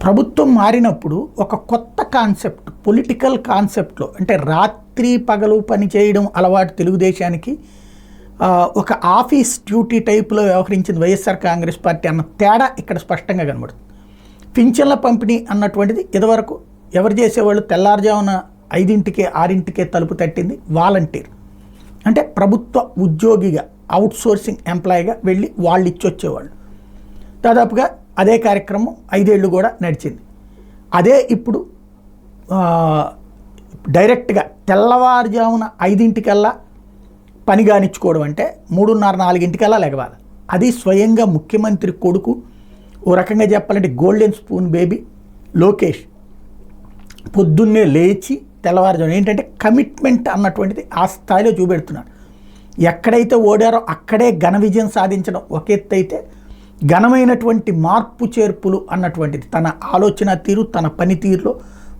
ప్రభుత్వం మారినప్పుడు ఒక కొత్త కాన్సెప్ట్, పొలిటికల్ కాన్సెప్ట్లో, అంటే రాత్రి పగలు పని చేయడం అలవాటు తెలుగుదేశానికి, ఒక ఆఫీస్ డ్యూటీ టైపులో వ్యవహరించింది వైఎస్ఆర్ కాంగ్రెస్ పార్టీ అన్న తేడా ఇక్కడ స్పష్టంగా కనబడుతుంది. పింఛన్ల పంపిణీ అన్నటువంటిది ఇదివరకు ఎవరు చేసేవాళ్ళు? తెల్లారుజామున 5ంటికే 6ంటికే తలుపు తట్టింది వాలంటీర్, అంటే ప్రభుత్వ ఉద్యోగిగా అవుట్సోర్సింగ్ ఎంప్లాయీగా వెళ్ళి వాళ్ళు ఇచ్చొచ్చేవాళ్ళు. దాదాపుగా అదే కార్యక్రమం 5 ఏళ్ళు కూడా నడిచింది. అదే ఇప్పుడు డైరెక్ట్గా తెల్లవారుజామున 5ంటికల్లా పని కానిచ్చుకోవడం, అంటే 3:30, 4ంటికల్లా లెగవాలి. అది స్వయంగా ముఖ్యమంత్రి కొడుకు, ఓ రకంగా చెప్పాలంటే గోల్డెన్ స్పూన్ బేబీ లోకేష్ పొద్దున్నే లేచి తెల్లవారుజామున ఏంటంటే కమిట్మెంట్ అన్నటువంటిది ఆ స్థాయిలో చూపెడుతున్నాడు. ఎక్కడైతే ఓడారో అక్కడే ఘన విజయం సాధించడం ఒక ఎత్తు అయితే, ఘనమైనటువంటి మార్పు చేర్పులు అన్నటువంటిది తన ఆలోచన తీరు, తన పనితీరులో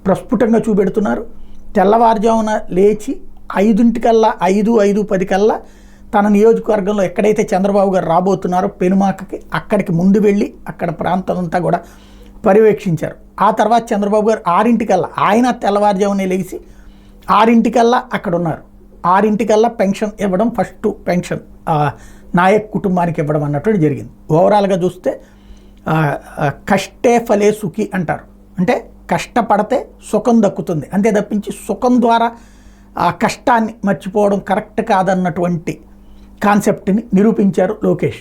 ప్రస్ఫుటంగా చూపెడుతున్నారు. తెల్లవారుజామున లేచి 5ంటికల్లా 5:10 కల్లా తన నియోజకవర్గంలో ఎక్కడైతే చంద్రబాబు గారు రాబోతున్నారో పెనుమాకకి, అక్కడికి ముందు వెళ్ళి అక్కడ ప్రాంతం అంతా కూడా పర్యవేక్షించారు. ఆ తర్వాత చంద్రబాబు గారు 6ంటికల్లా, ఆయన తెల్లవారుజామునే లేచి 6ంటికల్లా అక్కడ ఉన్నారు. 6ంటికల్లా పెన్షన్ ఇవ్వడం, ఫస్ట్ పెన్షన్ నాయక్ కుటుంబానికి ఇవ్వడం అన్నట్టు జరిగింది. ఓవరాల్గా చూస్తే కష్టే ఫలే సుఖి అంటారు, అంటే కష్టపడితే సుఖం దక్కుతుంది, అంతే తప్పించి సుఖం ద్వారా ఆ కష్టాన్ని మర్చిపోవడం కరెక్ట్ కాదన్నటువంటి కాన్సెప్ట్ని నిరూపించారు లోకేష్.